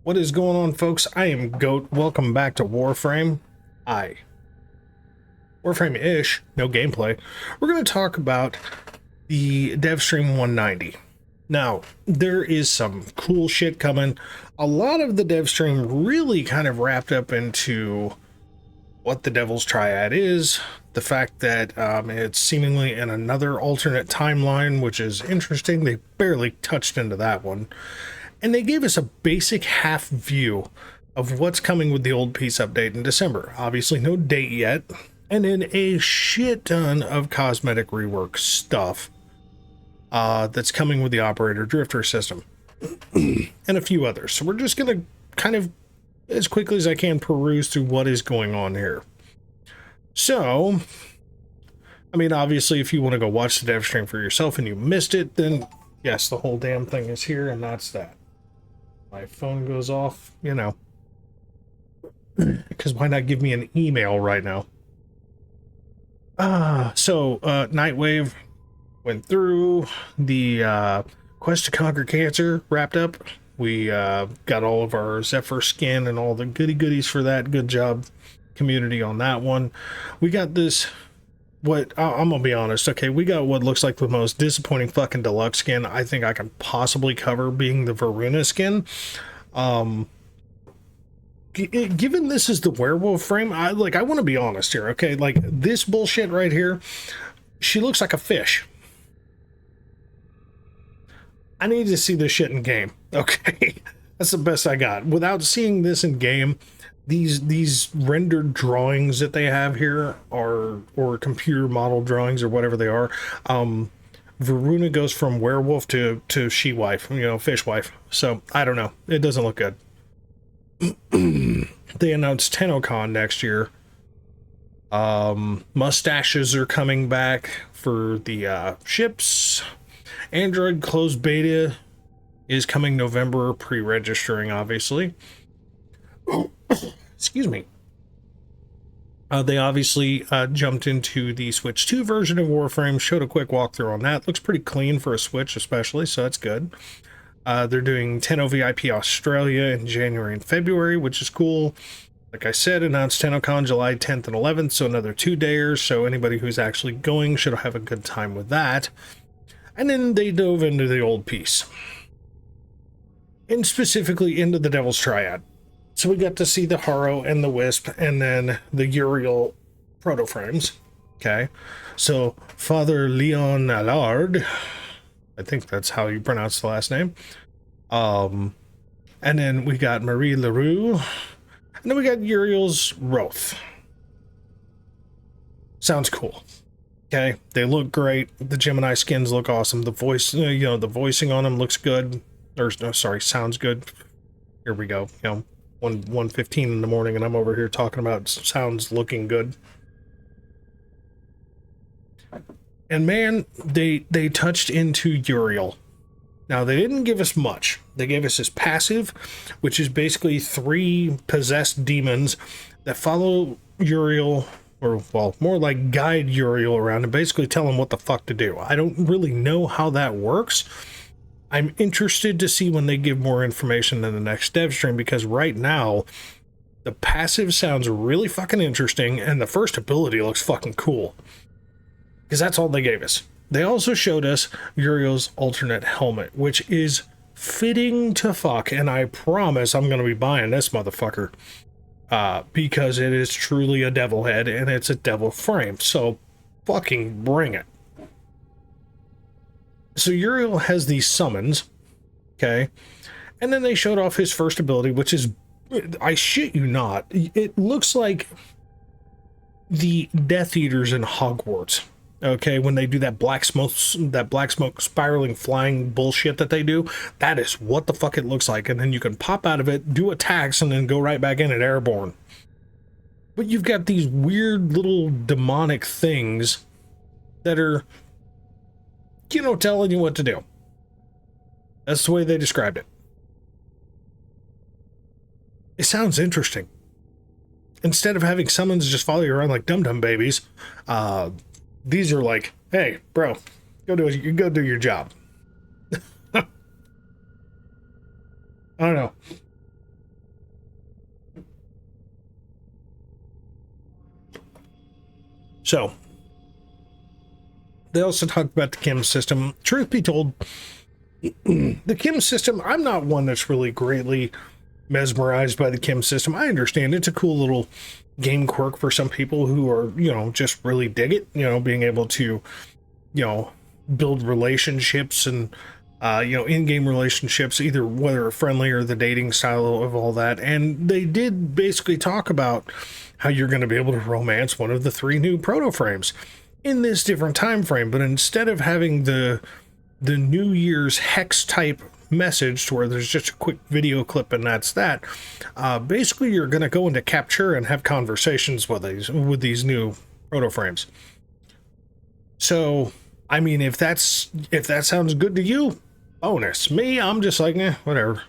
What is going on, folks? I am Goat. Welcome back to Warframe. Warframe-ish, no gameplay. We're going to talk about the DevStream 190. Now, there is some cool shit coming. A lot of the DevStream really kind of wrapped up into what the Devil's Triad is, the fact that it's seemingly in another alternate timeline, which is interesting. They barely touched into that one. And they gave us a basic half view of what's coming with the old peace update in December. Obviously, no date yet. And then a shit ton of cosmetic rework stuff that's coming with the operator drifter system. And a few others. So we're just going to kind of, as quickly as I can, peruse through what is going on here. So, I mean, obviously, if you want to go watch the dev stream for yourself and you missed it, then yes, the whole damn thing is here, and that's that. My phone goes off, you know. Because why not give me an email right now? Nightwave went through. The Quest to Conquer Cancer wrapped up. We got all of our Zephyr skin and all the goodies for that. Good job, community, on that one. We got this, I'm gonna be honest, okay, we got what looks like the most disappointing fucking deluxe skin I think I can possibly cover, being the Varuna skin. Given this is the werewolf frame, I want to be honest here, okay? Like, this bullshit right here, she looks like a fish. I need to see this shit in game, okay? That's the best I got. Without seeing this in game, these rendered drawings that they have here are, or computer model drawings or whatever they are, Varuna goes from werewolf to she-wife, you know, fish wife. So, I don't know. It doesn't look good. They announced TennoCon next year. Mustaches are coming back for the ships. Android closed beta is coming November, pre-registering, obviously. Excuse me. They obviously jumped into the Switch 2 version of Warframe, showed a quick walkthrough on that. Looks pretty clean for a Switch, especially, so that's good. They're doing Tenno VIP Australia in January and February, which is cool. Like I said, announced TennoCon July 10th and 11th, so another 2-dayers, so anybody who's actually going should have a good time with that. And then they dove into the old piece. And specifically into the Devil's Triad. So we got to see the Harrow and the Wisp, and then the Uriel proto-frames. Okay, so Father Leon Allard, I think that's how you pronounce the last name. And then we got Marie LaRue, and then we got Uriel's Wrath. Sounds cool. Okay, they look great. The Gemini skins look awesome. The voice, you know, the voicing on them looks good. Or no, sorry, sounds good. Here we go. You know, 1:15 in the morning, and I'm over here talking about sounds looking good. And man, they touched into Uriel. Now, they didn't give us much. They gave us his passive, which is basically 3 possessed demons that follow Uriel, or, well, more like guide Uriel around and basically tell him what the fuck to do. I don't really know how that works. I'm interested to see when they give more information in the next dev stream, because right now, the passive sounds really fucking interesting, and the first ability looks fucking cool. Because that's all they gave us. They also showed us Uriel's alternate helmet, which is fitting to fuck, and I promise I'm going to be buying this motherfucker. Because it is truly a devil head, and it's a devil frame, so fucking bring it. So Uriel has these summons, okay? And then they showed off his first ability, which is, I shit you not, it looks like the Death Eaters in Hogwarts. Okay, when they do that black smoke spiraling flying bullshit that they do, that is what the fuck it looks like. And then you can pop out of it, do attacks, and then go right back in at airborne. But you've got these weird little demonic things that are, you know, telling you what to do. That's the way they described it. It sounds interesting. Instead of having summons just follow you around like dum-dum babies, these are like, hey, bro, go do your job. I don't know. So they also talked about the Kim system. Truth be told, the Kim system, I'm not one that's really greatly mesmerized by the Kim system. I understand it's a cool little game quirk for some people who are, you know, just really dig it, you know, being able to, you know, build relationships and, you know, in-game relationships, either whether friendly or the dating style of all that. And they did basically talk about how you're going to be able to romance one of the 3 new proto frames in this different time frame. But instead of having the New Year's hex type message to where there's just a quick video clip and that's that, basically you're going to go into capture and have conversations with these new proto frames. So I mean, if that sounds good to you, bonus. Me, I'm just like, whatever.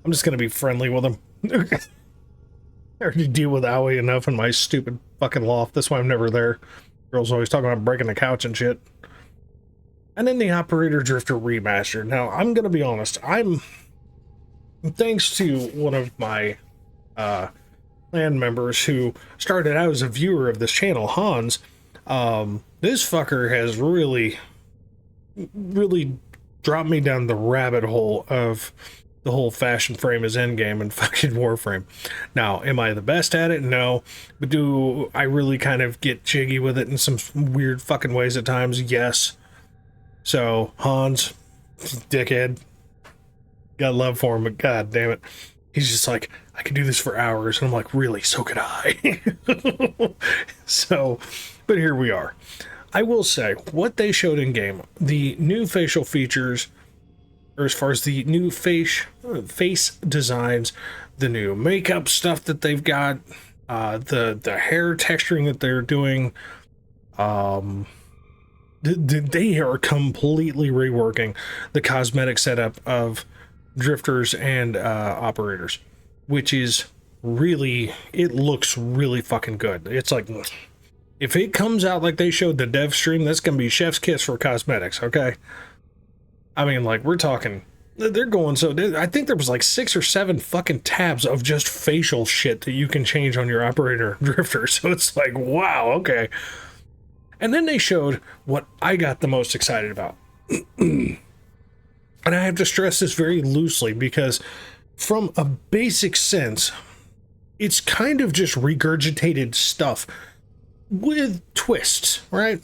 I'm just gonna be friendly with them. I already deal with Owie enough in my stupid fucking loft. That's why I'm never there. Girls always talking about breaking the couch and shit. And then the Operator Drifter Remastered. Now, I'm gonna be honest. Thanks to one of my clan members who started out as a viewer of this channel, Hans. This fucker has really dropped me down the rabbit hole of the whole fashion frame as endgame and fucking Warframe. Now, am I the best at it? No. But do I really kind of get jiggy with it in some weird fucking ways at times? Yes. So, Hans, dickhead, got love for him, but god damn it. He's just like, I can do this for hours. And I'm like, really? So could I. So, but here we are. I will say, what they showed in game, the new facial features, or as far as the new face designs, the new makeup stuff that they've got, the hair texturing that they're doing, they are completely reworking the cosmetic setup of drifters and operators, which is really, it looks really fucking good. It's like, if it comes out like they showed the dev stream, that's gonna be chef's kiss for cosmetics, okay? I mean, like, we're talking, they're going, so I think there was like 6 or 7 fucking tabs of just facial shit that you can change on your operator drifter. So it's like, wow, okay. And then they showed what I got the most excited about. And I have to stress this very loosely because from a basic sense, it's kind of just regurgitated stuff with twists, right?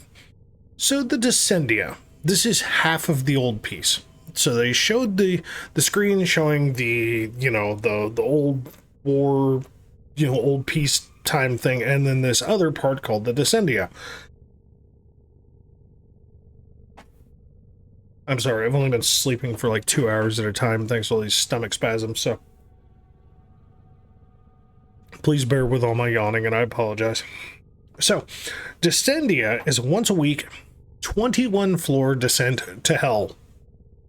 So the Descendia, this is half of the old piece. So they showed the screen showing the, you know, the old war, you know, old peacetime thing, and then this other part called the Descendia. I'm sorry, I've only been sleeping for like 2 hours at a time thanks to all these stomach spasms, so please bear with all my yawning and I apologize. So, Descendia is a once a week, 21 floor descent to hell.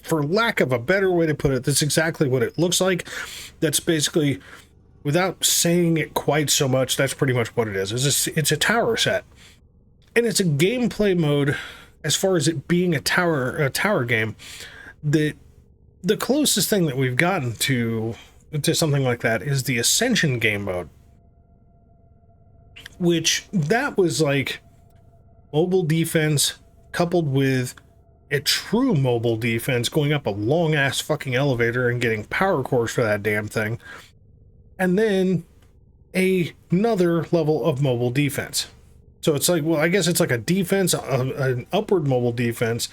For lack of a better way to put it, that's exactly what it looks like. That's basically, without saying it quite so much, that's pretty much what it is. It's a tower set. And it's a gameplay mode, as far as it being a tower game, the closest thing that we've gotten to something like that is the Ascension game mode. Which, that was like mobile defense coupled with a true mobile defense, going up a long-ass fucking elevator and getting power cores for that damn thing. And then another level of mobile defense. So it's like, well, I guess it's like a defense, an upward mobile defense,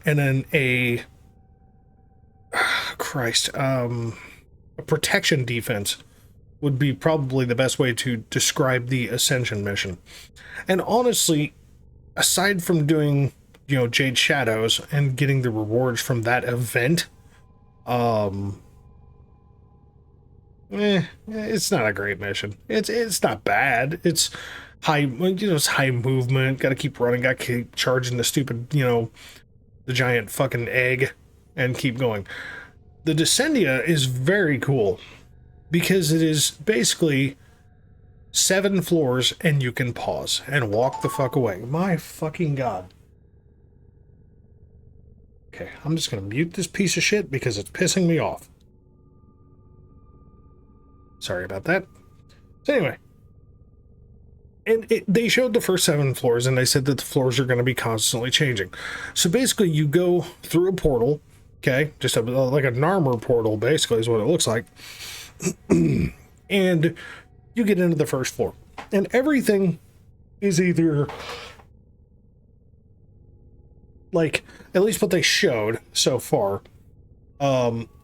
and then a protection defense would be probably the best way to describe the Ascension mission. And honestly, aside from doing, you know, Jade Shadows and getting the rewards from that event, it's not a great mission. It's not bad. It's high, you know, it's high movement. Got to keep running. Got to keep charging the stupid, you know, the giant fucking egg, and keep going. The Descendia is very cool because it is basically 7 floors and you can pause and walk the fuck away. My fucking god. Okay, I'm just gonna mute this piece of shit because it's pissing me off. Sorry about that. So anyway, And they showed the first 7 floors, and they said that the floors are going to be constantly changing. So basically, you go through a portal, okay? Just like a Narmer portal, basically, is what it looks like. And you get into the first floor. And everything is either, like, at least what they showed so far,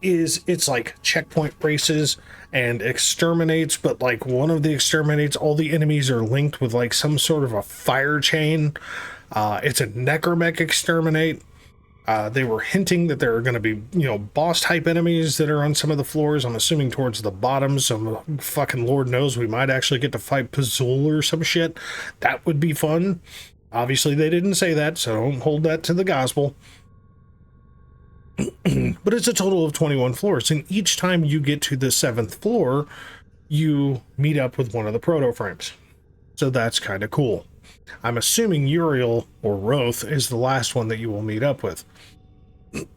it's like checkpoint races and exterminates, but like one of the exterminates, all the enemies are linked with like some sort of a fire chain. It's a necromech exterminate. They were hinting that there are going to be, boss type enemies that are on some of the floors. I'm assuming towards the bottom. So fucking Lord knows we might actually get to fight Pazul or some shit. That would be fun. Obviously they didn't say that, so don't hold that to the gospel. But it's a total of 21 floors, and each time you get to the 7th floor, you meet up with one of the proto-frames. So that's kind of cool. I'm assuming Uriel or Roth is the last one that you will meet up with.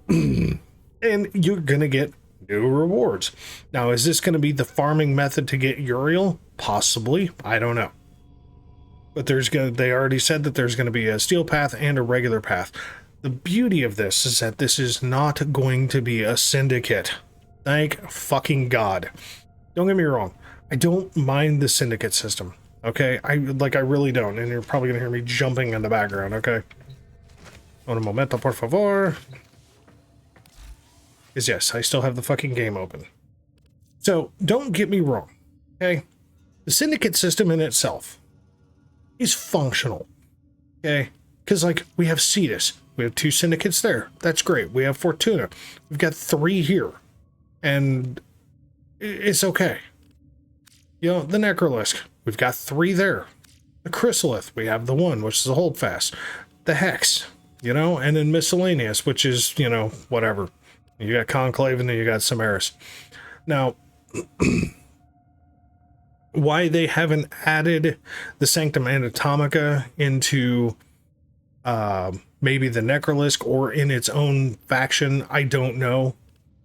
And you're going to get new rewards. Now, is this going to be the farming method to get Uriel? Possibly. I don't know. But they already said that there's going to be a steel path and a regular path. The beauty of this is that this is not going to be a syndicate. Thank fucking God. Don't get me wrong. I don't mind the syndicate system. Okay? I really don't. And you're probably going to hear me jumping in the background. Okay? Un momento, por favor. Yes, I still have the fucking game open. So, don't get me wrong. Okay? The syndicate system in itself is functional. Okay? Because, like, we have Cetus. We have 2 syndicates there. That's great. We have Fortuna. We've got 3 here. And it's okay. The Necrolisk. We've got 3 there. The Chrysalith. We have the 1, which is a holdfast. The Hex. And then Miscellaneous, which is, whatever. You got Conclave and then you got Samaris. Now, why they haven't added the Sanctum Anatomica into maybe the Necrolisk or in its own faction, I don't know.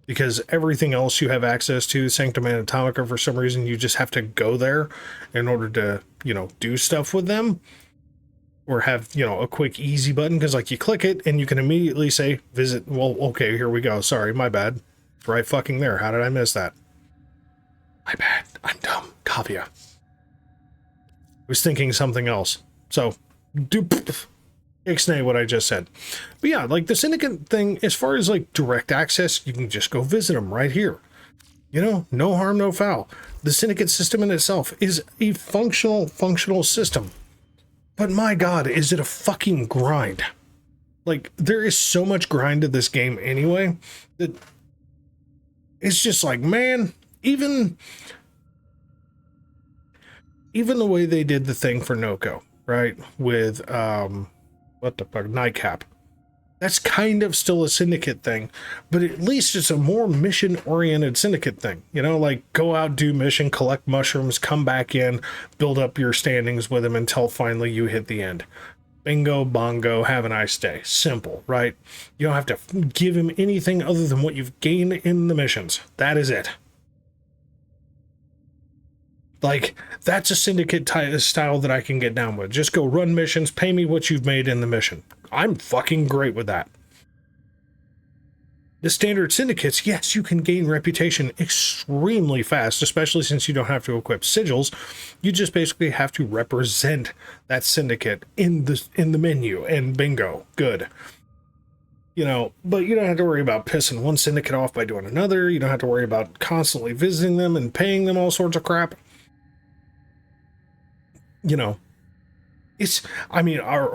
Because everything else you have access to, Sanctum Anatomica, for some reason, you just have to go there in order to, do stuff with them. Or have, a quick easy button, because, like, you click it and you can immediately say, visit. Well, okay, here we go. Sorry, my bad. It's right fucking there. How did I miss that? My bad. I'm dumb. Kavya. I was thinking something else. So, ixnay what I just said. But yeah, like the syndicate thing, as far as like direct access, you can just go visit them right here. No harm, no foul. The syndicate system in itself is a functional system. But my God, is it a fucking grind? Like, there is so much grind to this game anyway, that it's just like, man, even the way they did the thing for Noko, right? With, what the fuck, Nightcap. That's kind of still a syndicate thing, but at least it's a more mission-oriented syndicate thing. Like, go out, do mission, collect mushrooms, come back in, build up your standings with them until finally you hit the end. Bingo, bongo, have a nice day. Simple, right? You don't have to give him anything other than what you've gained in the missions. That is it. Like, that's a syndicate style that I can get down with. Just go run missions, pay me what you've made in the mission. I'm fucking great with that. The standard syndicates, yes, you can gain reputation extremely fast, especially since you don't have to equip sigils. You just basically have to represent that syndicate in the menu, and bingo, good. But you don't have to worry about pissing one syndicate off by doing another. You don't have to worry about constantly visiting them and paying them all sorts of crap. Are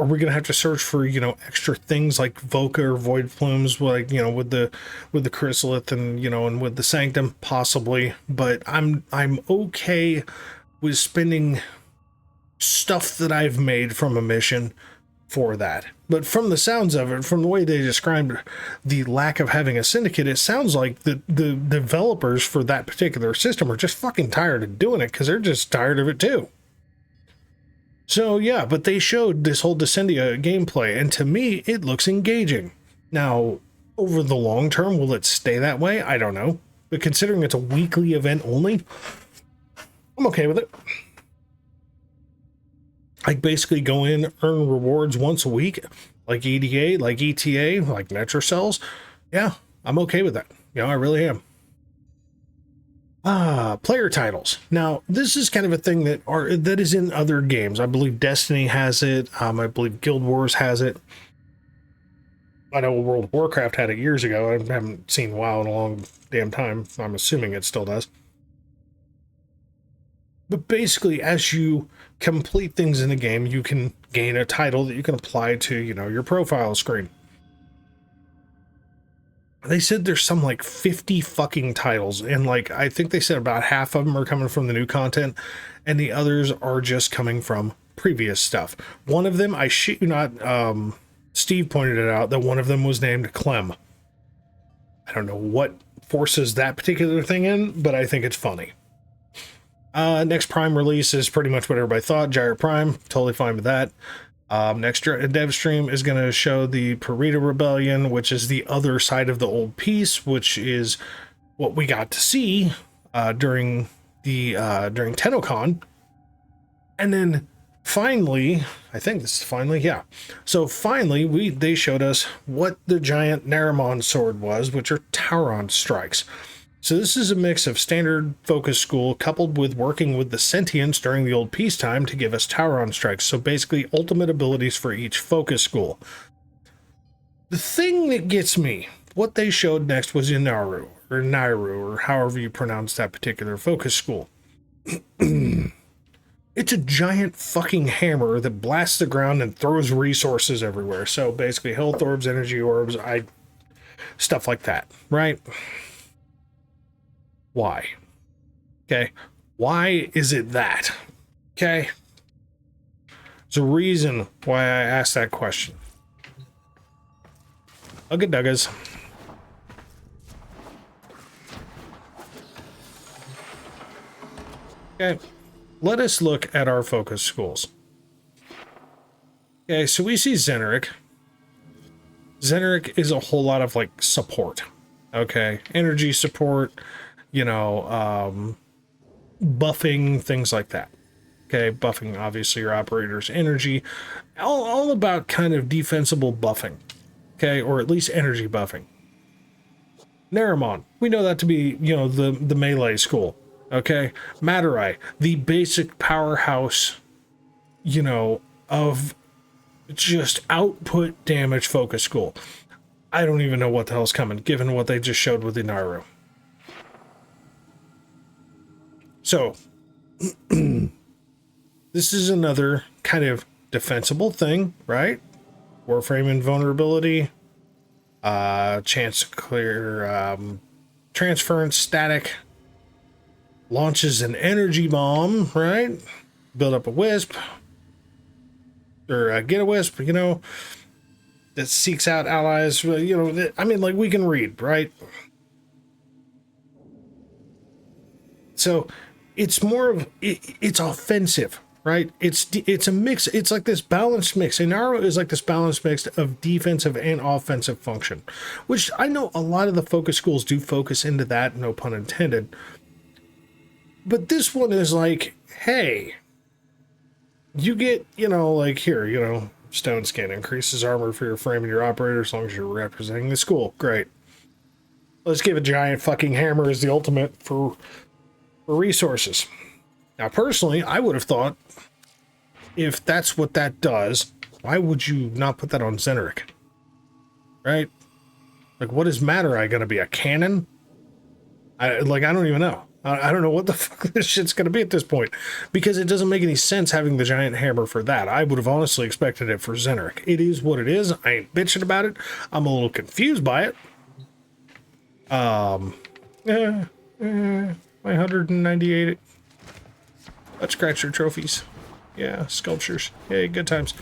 we gonna have to search for extra things like Voca or Void Plumes, like with the Chrysalith and and with the Sanctum? Possibly, but I'm okay with spending stuff that I've made from a mission for that. But from the sounds of it, from the way they described the lack of having a syndicate, it sounds like the developers for that particular system are just fucking tired of doing it, because they're just tired of it too. So yeah, but they showed this whole Descendia gameplay, and to me, it looks engaging. Now, over the long term, will it stay that way? I don't know. But considering it's a weekly event only, I'm okay with it. like basically go in, earn rewards once a week, like EDA, like ETA, like Netrocells, yeah, I'm okay with that. You know, I really am. Player titles. Now, this is kind of a thing that is in other games. I believe Destiny has it. I believe Guild Wars has it. I know World of Warcraft had it years ago. I haven't seen WoW in a long damn time. I'm assuming it still does. But basically, as you complete things in the game, you can gain a title that you can apply to, you know, your profile screen. They said there's some like 50 fucking titles, and like I think they said about half of them are coming from the new content, and the others are just coming from previous stuff. One of them, I shit you not, Steve pointed it out that one of them was named Clem. I don't know what forces that particular thing in, but I think it's funny. Next Prime release is pretty much what everybody thought. Gyro Prime, totally fine with that. Next DevStream is going to show the Parita Rebellion, which is the other side of the old piece, which is what we got to see during TennoCon. And then finally, I think this is finally, yeah. So finally, they showed us what the giant Naramon sword was, which are Tauron strikes. So this is a mix of standard focus school coupled with working with the sentients during the old peacetime to give us Tauron strikes. So basically ultimate abilities for each focus school. The thing that gets me, what they showed next was Inaru, or Nairu, or however you pronounce that particular focus school. It's a giant fucking hammer that blasts the ground and throws resources everywhere. So basically health orbs, energy orbs, stuff like that, right? Why? Okay. Why is it that? Okay. There's a reason why I asked that question. Ugga-duggas. Okay. Let us look at our focus schools. Okay, so we see Zenerek. Zenerek is a whole lot of like support. Okay. Energy support. You know, buffing, things like that. Okay, buffing, obviously, your operator's energy. All about kind of defensible buffing. Okay, or at least energy buffing. Naramon, we know that to be, you know, the melee school. Okay, Maturai, the basic powerhouse, you know, of just output damage focus school. I don't even know what the hell's coming, given what they just showed with the Naru. So, this is another kind of defensible thing, right? Warframe invulnerability, chance to clear, transference, static, launches an energy bomb, right? Build up a wisp, or get a wisp, you know, that seeks out allies, you know, I mean, like, we can read, right? So, it's more of, it's offensive, right? It's a mix. It's like this balanced mix. Inaru is like this balanced mix of defensive and offensive function, which I know a lot of the focus schools do focus into that, no pun intended. But this one is like, hey, you get, you know, like here, you know, stone skin increases armor for your frame and your operator as long as you're representing the school. Great. Let's give a giant fucking hammer as the ultimate for resources. Now, personally, I would have thought if that's what that does, why would you not put that on Zenerek? Right? Like, what is Maturai going to be? A cannon? I don't even know. I don't know what the fuck this shit's going to be at this point, because it doesn't make any sense having the giant hammer for that. I would have honestly expected it for Zenerek. It is what it is. I ain't bitching about it. I'm a little confused by it. My 198. Let's scratch your trophies. Yeah, sculptures. Hey, good times.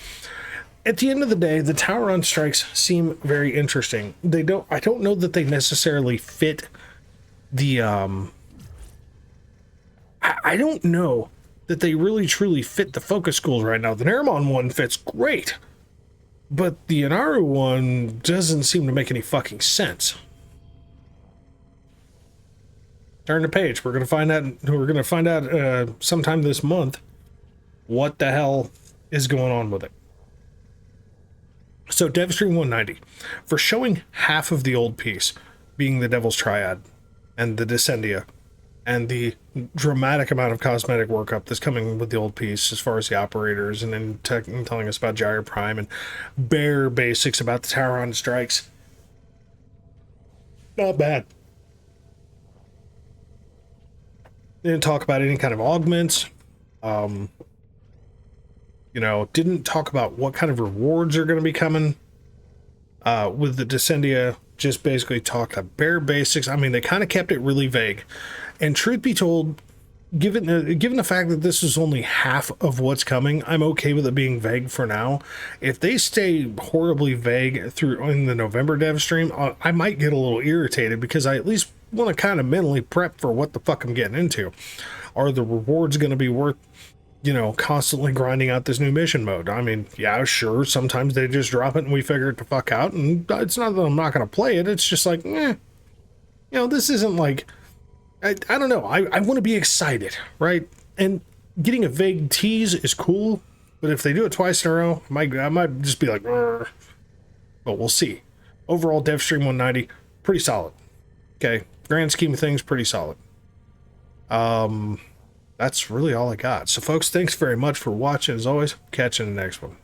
At the end of the day, the Tauron strikes seem very interesting. I don't know that they necessarily fit the I don't know that they really truly fit the focus schools right now. The Naramon one fits great, but the Inaru one doesn't seem to make any fucking sense. Turn the page. We're gonna find out. We're gonna find out sometime this month what the hell is going on with it. So DevStream 190, for showing half of the old piece, being the Devil's Triad and the Descendia, and the dramatic amount of cosmetic workup that's coming with the old piece as far as the operators, and then telling us about Gyre Prime and bare basics about the Tauron strikes. Not bad. They didn't talk about any kind of augments. You know, didn't talk about what kind of rewards are going to be coming with the Descendia. Just basically talk about bare basics. I mean, they kind of kept it really vague. And truth be told, given the fact that this is only half of what's coming, I'm okay with it being vague for now. If they stay horribly vague through in the November dev stream, I might get a little irritated, because I at least want to kind of mentally prep for what the fuck I'm getting into. Are the rewards going to be worth, you know, constantly grinding out this new mission mode? I mean, yeah, sure, sometimes they just drop it and we figure it the fuck out, and it's not that I'm not going to play it, it's just like, you know, this isn't like, I don't know, I want to be excited, right? And getting a vague tease is cool, but if they do it twice in a row, I might just be like, "Rrr." But we'll see. Overall, DevStream 190, pretty solid. Okay, grand scheme of things, pretty solid. That's really all I got. So folks, thanks very much for watching. As always, catch you in the next one.